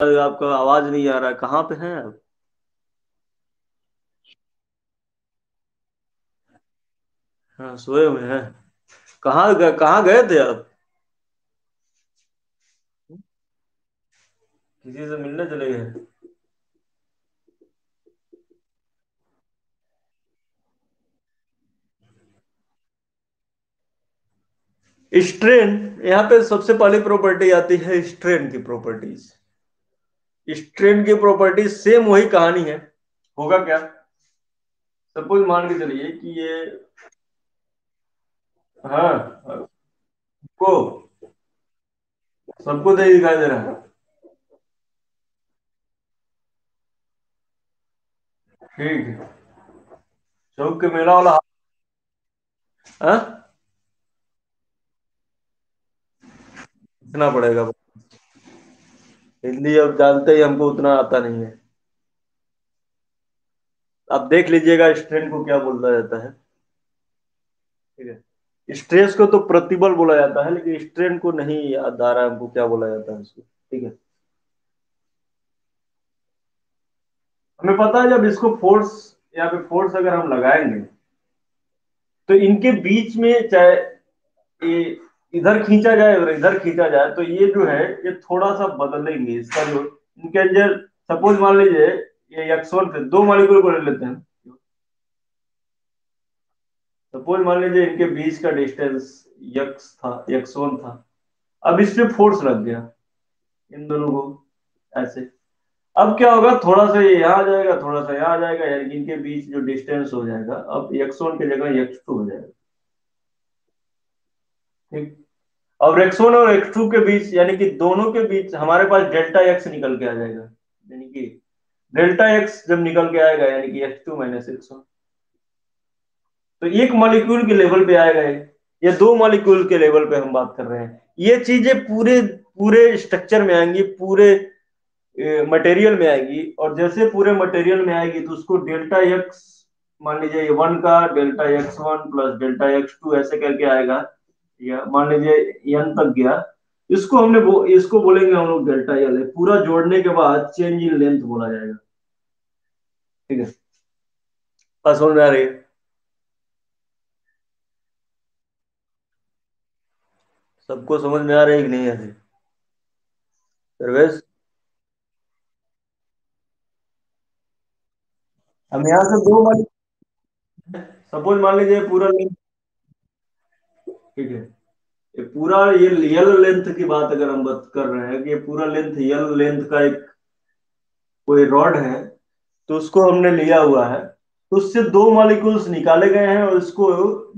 आपका आवाज नहीं आ रहा है, कहाँ पे हैं आप? हाँ, सोए हुए हैं। कहाँ गए थे आप? किसी से मिलने चले गए? स्ट्रेन। यहाँ पे सबसे पहली प्रॉपर्टी आती है स्ट्रेन की प्रॉपर्टीज। स्ट्रेन की प्रॉपर्टीज सेम वही कहानी है। होगा क्या? सपोज मान के चलिए कि ये। हाँ। को सबको तो दिखाई दे रहा है। ठीक है। चौक के मेला वाला। हाँ। इतना पड़ेगा। हिंदी अब जानते ही, हमको उतना आता नहीं है। आप देख लीजिएगा स्ट्रेन को क्या बोला जाता है। ठीक है, स्ट्रेस को तो प्रतिबल बोला जाता है, लेकिन स्ट्रेन को नहीं याद आ रहा है हमको क्या बोला जाता है इसको। ठीक है। हमें पता है जब इसको फोर्स, यहाँ पे फोर्स अगर हम लगाएंगे तो इनके बीच में चाहे ये इधर खींचा जाए और इधर खींचा जाए तो ये जो है ये थोड़ा सा बदलेंगे इसका जो इनके अंदर। सपोज मान लीजिए ये x1 पे दो मॉलिक्यूल को ले लेते हैं। सपोज मान लीजिए इनके बीच का डिस्टेंस x था, x1 था। अब इस पे फोर्स लग गया इन दोनों को, ऐसे। अब क्या होगा, थोड़ा सा ये यहाँ आ जाएगा, थोड़ा सा यहाँ आ जाएगा, यानी कि इनके बीच जो डिस्टेंस हो जाएगा अब x1 की जगह x2 हो जाएगा। ठीक। और x1 और x2 के बीच, यानी कि दोनों के बीच हमारे पास डेल्टा x निकल के आ जाएगा। यानी कि डेल्टा x जब निकल के आएगा यानी कि x2 माइनस x1। तो एक मॉलिक्यूल के लेवल पे आएगा ये दो मॉलिक्यूल के लेवल पे हम बात कर रहे हैं। ये चीजें पूरे पूरे स्ट्रक्चर में आएंगी, पूरे मटेरियल में आएगी। और जैसे पूरे मटेरियल में आएगी तो उसको डेल्टा एक्स, मान लीजिए वन का delta x1 plus delta x2 ऐसे करके आएगा, या मान लीजिए एन तक गया। इसको बोलेंगे हम लोग डेल्टा एल है। पूरा जोड़ने के बाद चेंज इन लेंथ बोला जाएगा। ठीक है। बस समझ में आ रही है? सबको समझ में आ रही है कि नहीं आ रही? सर्वेश। हम यहाँ से दो मान, सपोज मान लीजिए पूरा लेंथ। ठीक है। ये पूरा ये यल लेंथ की बात अगर हम बात कर रहे हैं कि ये पूरा लेंथ यल लेंथ का एक कोई रॉड है, तो उसको हमने लिया हुआ है। तो उससे दो मॉलिक्यूल्स निकाले गए हैं और इसको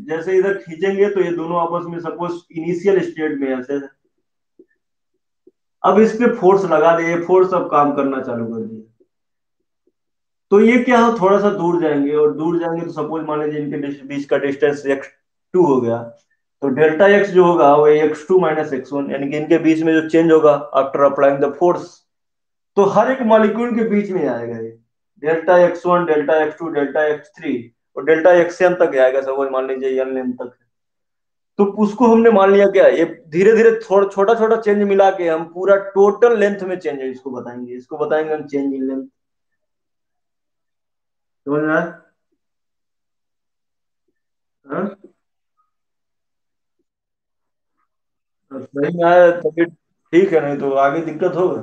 जैसे इधर खींचेंगे तो ये दोनों आपस में सपोज इनिशियल स्टेट में ऐसे। अब इस पे फोर्स लगा दिए, फोर्स अब काम करना चालू कर दिए। तो ये क्या हो, थोड़ा सा दूर जाएंगे और दूर जाएंगे तो सपोज मान लीजिए इनके बीच का डिस्टेंस x2 हो गया। तो डेल्टा x जो होगा वो x2 माइनस x1, यानी कि इनके बीच में जो चेंज होगा आफ्टर अप्लाइंग द फोर्स, तो हर एक मॉलिक्यूल के बीच में आएगा ये delta x1 delta x2 delta x3 और डेल्टा xn तक आएगा। सपोज मान लीजिए n लेंथ तक। तो उसको हमने मान लिया क्या, ये धीरे धीरे थोड़ा छोटा छोटा चेंज मिला के हम पूरा टोटल लेंथ में चेंज है इसको बताएंगे, इसको बताएंगे हम चेंज इन लेंथ। समझ में आया? हाँ? सही में आया तभी ठीक है, नहीं तो आगे दिक्कत होगा।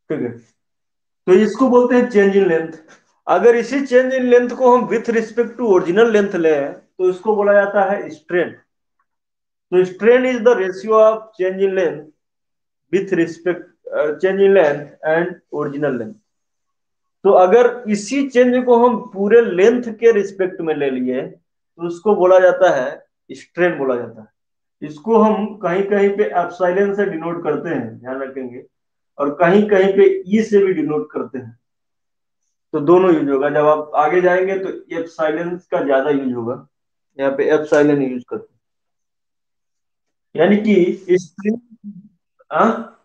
ठीक है। तो इसको बोलते हैं चेंज इन लेंथ। अगर इसी चेंज इन लेंथ को हम with respect to original length लें तो इसको बोला जाता है स्ट्रेन। तो strain is the ratio of change in length with respect change in length and original length. तो अगर इसी चेंज को हम पूरे लेंथ के रिस्पेक्ट में ले लिए तो उसको बोला जाता है स्ट्रेन बोला जाता है। इसको हम कहीं कहीं पे एप्सिलॉन से डिनोट करते हैं, ध्यान रखेंगे। और कहीं कहीं पे ई से भी डिनोट करते हैं। तो दोनों यूज होगा, जब आप आगे जाएंगे तो एप्सिलॉन का ज्यादा यूज होगा। यहाँ पे एप्सिलॉन यूज करते हैं, यानी कि स्ट्रिंग। हाँ।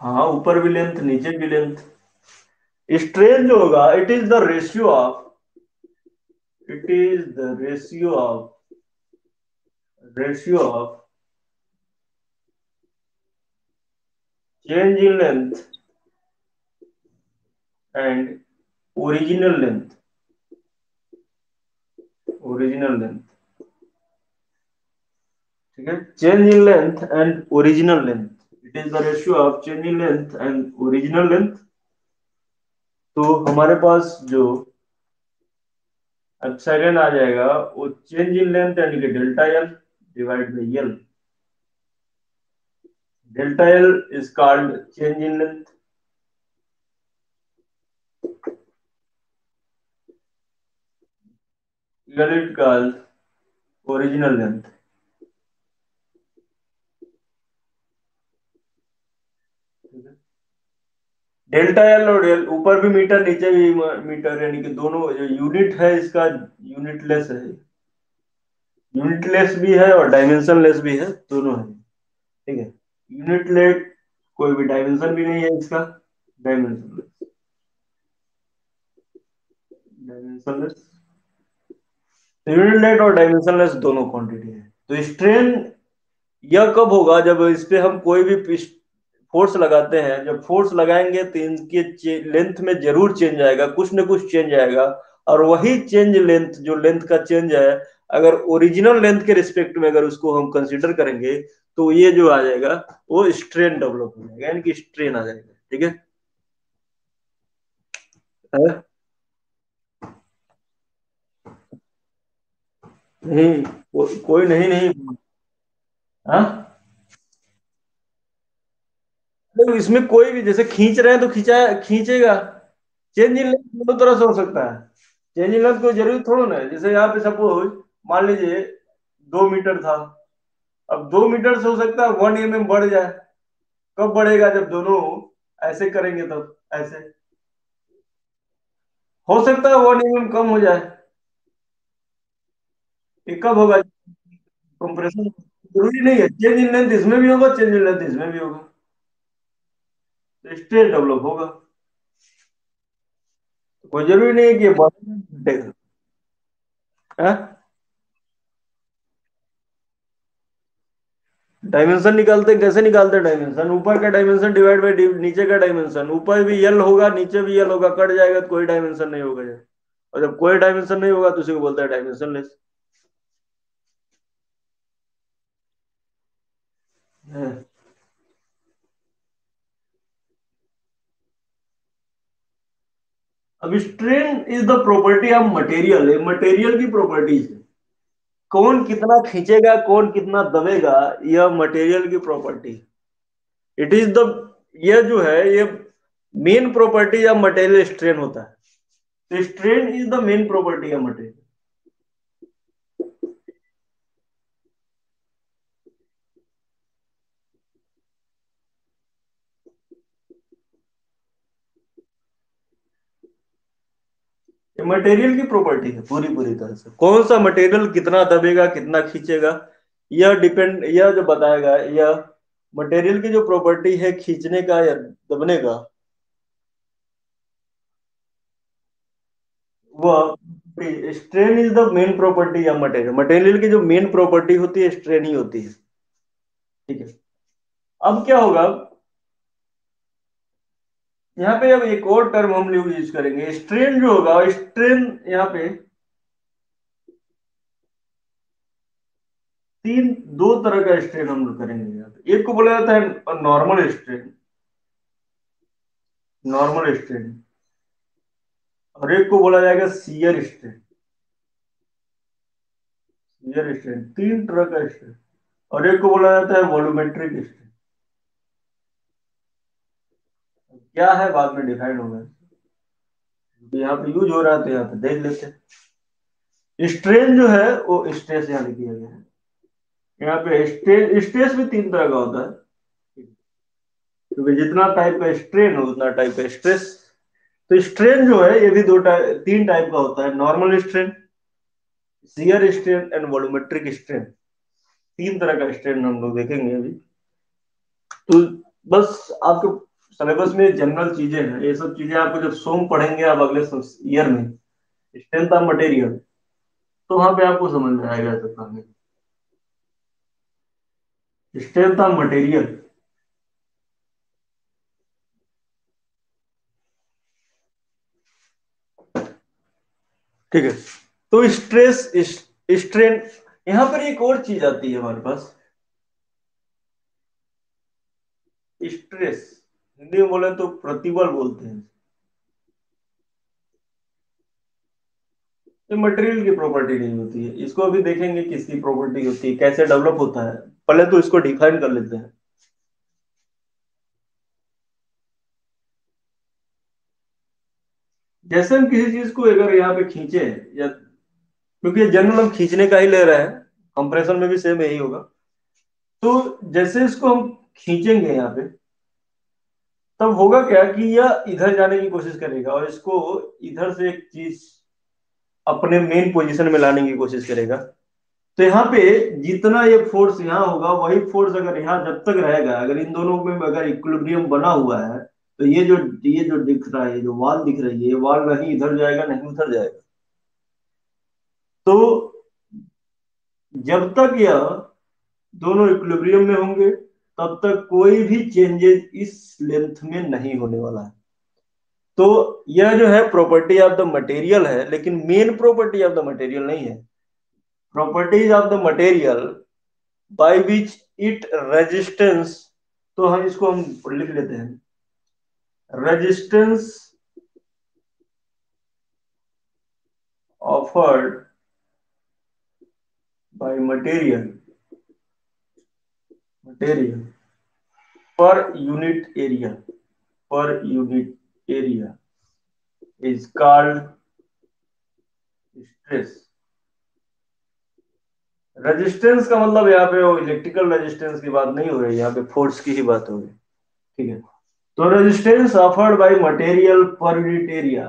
हाँ, ऊपर भी लेंथ नीचे भी लेंथ। स्ट्रेन जो होगा it is the ratio of, it is the ratio of change in length and original length, original length, ठीक है, change in length and original length, it is the ratio of change in length and original length. तो हमारे पास जो epsilon आ जाएगा वो change in length यानी कि delta L divide by L, delta L is called change in length, L is called original length. Delta L और L ऊपर भी मीटर नीचे भी मीटर, यानी कि दोनों जो यूनिट है इसका यूनिट लेस है, यूनिट लेस भी है और डायमेंशन लेस भी है, दोनों है, ठीक है। यूनिट लेस कोई भी डायमेंशन भी नहीं है इसका, dimension less, dimension less, unit less और डायमेंशन लेस दोनों क्वांटिटी है। तो स्ट्रेन यह कब होगा, जब इस पे हम कोई भी फोर्स लगाते हैं, जब फोर्स लगाएंगे तो इनके लेंथ में जरूर चेंज आएगा, कुछ ना कुछ चेंज आएगा, और वही चेंज लेंथ, जो लेंथ का चेंज है, अगर ओरिजिनल लेंथ के रिस्पेक्ट में अगर उसको हम कंसीडर करेंगे तो ये जो आ जाएगा वो स्ट्रेन डेवलप हो जाएगा, यानी कि स्ट्रेन आ जाएगा, ठीक है। नहीं, कोई नहीं नहीं। हाँ, तो इसमें कोई भी जैसे खींच रहे हैं तो खींचा खींचेगा, चेंज इन लेंथ दोनों तरह से हो सकता है, चेंज इन लेंथ कोई जरूरी थोड़ा ना है, जैसे यहाँ पे सपोज मान लीजिए 2 मीटर था, अब 2 मीटर से हो सकता है 1 mm बढ़ जाए, कब बढ़ेगा, जब दोनों ऐसे करेंगे तब, ऐसे हो सकता है 1 mm कम हो जाए, ये कब होगा, कंप्रेशन, जरूरी नहीं है चेंज इन लेंथ इसमें भी होगा, चेंज इन लेंथ इसमें भी होगा, तो स्ट्रेस डेवलप होगा, कोई जरूरी नहीं है कि ये बढ़ेगा, हाँ? डायमेंशन निकालते हैं, कैसे निकालते हैं डायमेंशन, ऊपर का डायमेंशन डिवाइड बाई नीचे का डायमेंशन, ऊपर भी यल होगा नीचे भी यल होगा, कट जाएगा तो कोई डायमेंशन नहीं होगा, और जब कोई डायमेंशन नहीं होगा तो उसी को बोलते हैं डायमेंशन लेस। अब strain is the property of material, material की प्रॉपर्टीज है, कौन कितना खींचेगा कौन कितना दबेगा, यह मटेरियल की प्रॉपर्टी, इट इज द, ये जो है ये main property of material strain होता है, तो strain is the main property of material. ये मटेरियल की प्रॉपर्टी है पूरी पूरी तरह से, कौन सा मटेरियल कितना दबेगा कितना खींचेगा, यह डिपेंड, यह जो बताएगा, यह मटेरियल की जो प्रॉपर्टी है खींचने का या दबने का, वह strain is the main property या मटेरियल, मटेरियल की जो मेन प्रॉपर्टी होती है स्ट्रेन ही होती है, ठीक है। अब क्या होगा, यहाँ पे अब एक और टर्म हम लोग यूज करेंगे, स्ट्रेन जो होगा, स्ट्रेन यहाँ पे तीन, दो तरह का स्ट्रेन हम लोग करेंगे यहाँ पे, एक को बोला जाता है नॉर्मल स्ट्रेन, नॉर्मल स्ट्रेन, और एक को बोला जाएगा शियर स्ट्रेन, शियर स्ट्रेन, तीन तरह का स्ट्रेन, और एक को बोला जाता है वॉल्यूमेट्रिक स्ट्रेन, क्या है बाद में डिफाइन होगा, क्योंकि यहाँ पे यूज हो रहा है तो यहाँ पे देख लेते हैं। स्ट्रेन जो है वो स्ट्रेस यहाँ लिखा गया है, यहाँ पे स्ट्रेस, स्ट्रेस भी तीन तरह का होता है, क्योंकि जितना टाइप का स्ट्रेन हो उतना टाइप का स्ट्रेस, तो स्ट्रेन जो है ये भी तीन टाइप का होता है, normal strain, shear strain and volumetric strain, तीन तरह का स्ट्रेन हम लोग देखेंगे अभी। तो बस आपके सिलेबस में जनरल चीजें हैं, ये सब चीजें आपको जब सोम पढ़ेंगे आप अगले ईयर में, स्ट्रेंथ ऑफ मटेरियल, तो वहां पे आपको समझ में आएगा सब पढ़ने, स्ट्रेंथ ऑफ मटेरियल, ठीक है। तो स्ट्रेस, स्ट्रेन, यहां पर एक और चीज आती है हमारे पास, स्ट्रेस। हिंदी में बोले तो प्रतिबल बोलते हैं। ये मटेरियल की प्रॉपर्टी नहीं होती है, इसको अभी देखेंगे किसकी प्रॉपर्टी होती है, कैसे डेवलप होता है। पहले तो इसको डिफाइन कर लेते हैं। जैसे हम किसी चीज को अगर यहाँ पे खींचे, या क्योंकि जनरल हम खींचने का ही ले रहे हैं, कंप्रेशन में भी सेम यही होगा। तो जैसे इसको हम खींचेंगे यहाँ पे, तब होगा क्या कि यह इधर जाने की कोशिश करेगा और इसको इधर से एक चीज अपने मेन पोजीशन में लाने की कोशिश करेगा। तो यहाँ पे जितना ये फोर्स यहाँ होगा, वही फोर्स अगर यहाँ जब तक रहेगा, अगर इन दोनों में अगर इक्विलिब्रियम बना हुआ है, तो ये जो दिख रहा है, ये जो वॉल दिख रही है, ये वॉल नहीं इधर जाएगा नहीं उधर जाएगा। तो जब तक यह दोनों इक्विलिब्रियम में होंगे, तब तक कोई भी चेंजेस इस लेंथ में नहीं होने वाला है। तो यह जो है प्रॉपर्टी ऑफ द मटेरियल है, लेकिन main property of the material नहीं है। Properties of the material by which it resistance, तो हम इसको हम लिख लेते हैं, resistance offered by material per unit area, per unit area is called stress. Resistance का मतलब यहाँ पे वो इलेक्ट्रिकल रेजिस्टेंस की बात नहीं हो रही, यहाँ पे फोर्स की ही बात हो रही। ठीक है। तो resistance offered by material per unit area,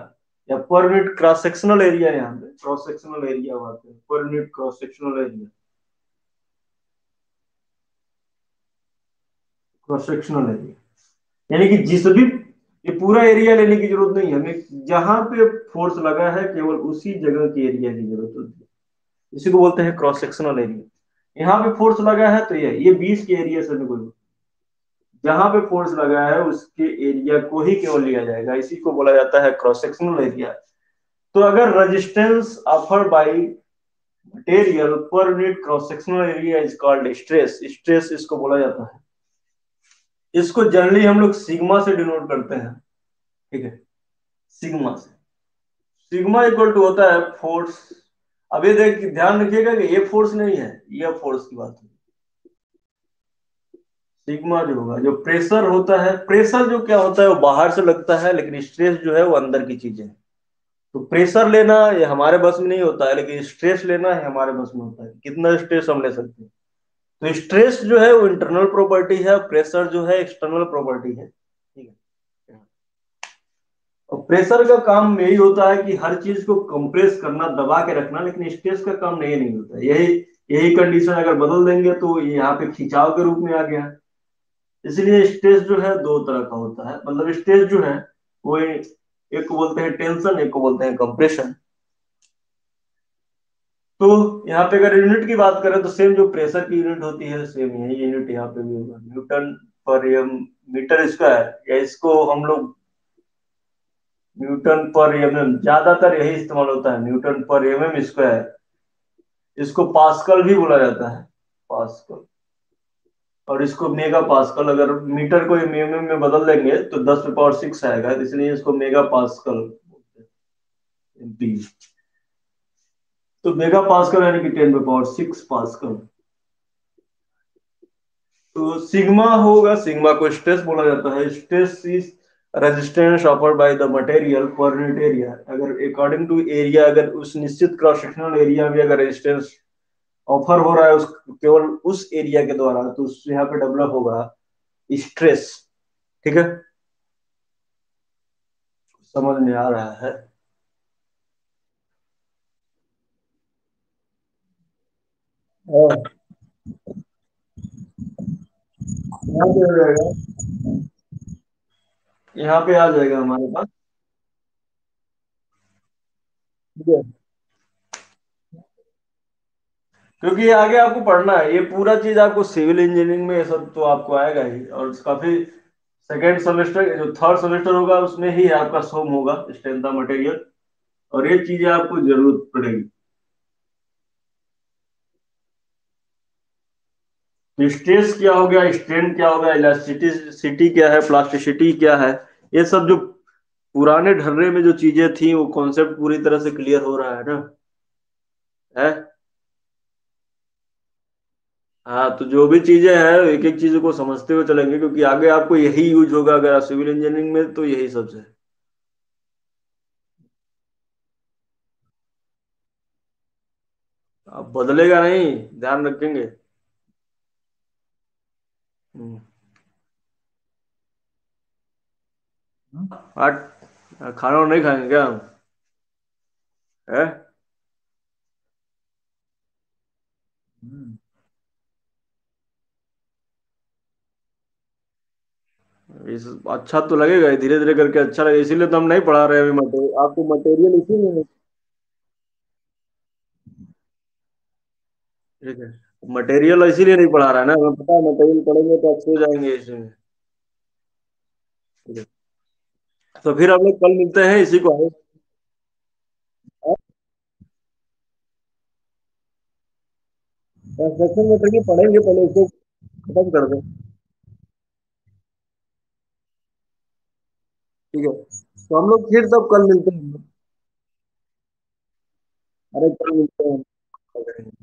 या per unit cross sectional area, यहाँ पे क्रॉस सेक्शनल एरिया बात है, per unit cross sectional area, cross sectional area, यानी कि जिस भी, ये पूरा एरिया लेने की जरूरत नहीं है हमें, जहां पे फोर्स लगा है केवल उसी जगह की एरिया की जरूरत होती है। इसी को बोलते हैं क्रॉस सेक्शनल एरिया। यहाँ पे फोर्स लगा है तो ये 20 के एरिया से कोई, जहां पे फोर्स लगा है उसके एरिया को ही केवल लिया जाएगा, इसी को बोला जाता है क्रॉस सेक्शनल एरिया। तो अगर resistance offer by material per unit cross sectional area is called stress, stress इसको बोला जाता है। इसको जनरली हम लोग सिग्मा से डिनोट करते हैं। ठीक है, सिग्मा से। सिग्मा इक्वल टू होता है फोर्स। अब ये देख ध्यान रखिएगा कि ये फोर्स नहीं है, ये फोर्स की बात है। सिग्मा जो होगा, जो प्रेशर होता है, प्रेशर जो क्या होता है वो बाहर से लगता है, लेकिन स्ट्रेस जो है वो अंदर की चीज है। तो प्रेशर लेना ये हमारे बस में नहीं होता है, लेकिन स्ट्रेस लेना है हमारे बस में होता है, कितना स्ट्रेस हम ले सकते हैं। तो स्ट्रेस जो है वो इंटरनल प्रॉपर्टी है, प्रेशर जो है एक्सटर्नल प्रॉपर्टी है। ठीक है। और प्रेशर का काम यही होता है कि हर चीज को कंप्रेस करना, दबा के रखना, लेकिन स्ट्रेस का काम नहीं होता है। यही यही कंडीशन अगर बदल देंगे तो ये यहाँ पे खिंचाव के रूप में आ गया। इसलिए स्ट्रेस जो है दो तरह का होता है, मतलब स्ट्रेस जो है वो एक को बोलते हैं टेंशन, एक को बोलते हैं कंप्रेशन। तो यहाँ पे अगर यूनिट की बात करें तो सेम जो प्रेशर की यूनिट होती है सेम यही यूनिट यहाँ पे भी होगा, न्यूटन पर एम मीटर स्क्वायर, या इसको हम लोग न्यूटन पर एमएम, ज्यादातर यही इस्तेमाल होता है, न्यूटन पर एमएम स्क्वायर। इसको पास्कल भी बोला जाता है, पास्कल। और इसको मेगा पास्कल, अगर मीटर को एमएम में बदल देंगे तो 10 की पावर 6 आएगा, इसलिए इसको मेगा पास्कल बोलते हैं, एमपी। तो मेगा पास्कल यानी कि 10 की पावर 6 पास्कल। तो सिग्मा होगा, सिग्मा को स्ट्रेस बोला जाता है। Stress is resistance offered by the material per unit area. अगर अकॉर्डिंग टू एरिया, अगर उस निश्चित क्रॉस सेक्शनल एरिया में अगर रेजिस्टेंस ऑफर हो रहा है उस केवल उस एरिया के द्वारा, तो उस यहाँ पे डेवलप होगा स्ट्रेस। ठीक है, समझ में आ रहा है? हाँ, यहाँ पे आ जाएगा, यहाँ पे आ जाएगा हमारे पास। ठीक है, क्योंकि ये आगे आपको पढ़ना है, ये पूरा चीज आपको सिविल इंजीनियरिंग में ये सब तो आपको आएगा ही, और काफी सेकेंड सेमेस्टर जो थर्ड सेमेस्टर होगा उसमें ही आपका सोम होगा स्ट्रेंथ ऑफ मटेरियल। और ये चीजें आपको जरूरत पड़ेगी। तो स्ट्रेस क्या हो गया, स्ट्रेन क्या हो गया, इलास्टिसिटी क्या है, प्लास्टिसिटी क्या है, ये सब जो पुराने ढर्रे में जो चीजें थी वो कॉन्सेप्ट पूरी तरह से क्लियर हो रहा है ना। है। हाँ, तो जो भी चीजें हैं एक एक चीज को समझते हुए चलेंगे, क्योंकि आगे आपको यही यूज होगा अगर आप सिविल इंजीनियरिंग में, तो यही सबसे। अब बदलेगा नहीं, ध्यान रखेंगे। हम्म। आज खाना नहीं खाएंगे क्या हम? है। हम्म। इस अच्छा तो लगेगा, धीरे धीरे करके अच्छा लगेगा, इसीलिए तो हम नहीं पढ़ा रहे अभी मटेरियल आपको, मटेरियल इसीलिए। ठीक है। मटेरियल इसीलिए नहीं पढ़ा रहा है ना, हमें पता है मटेरियल पढ़ेंगे तो अच्छे हो जाएंगे इसमें। ठीक है। तो फिर हम लोग कल मिलते हैं इसी को आगे। कंस्ट्रक्शन मटेरियल पढ़ेंगे, पहले इसको खत्म कर दें। ठीक है, तो हम लोग फिर तब कल मिलते हैं। अरे कल मिलते हैं।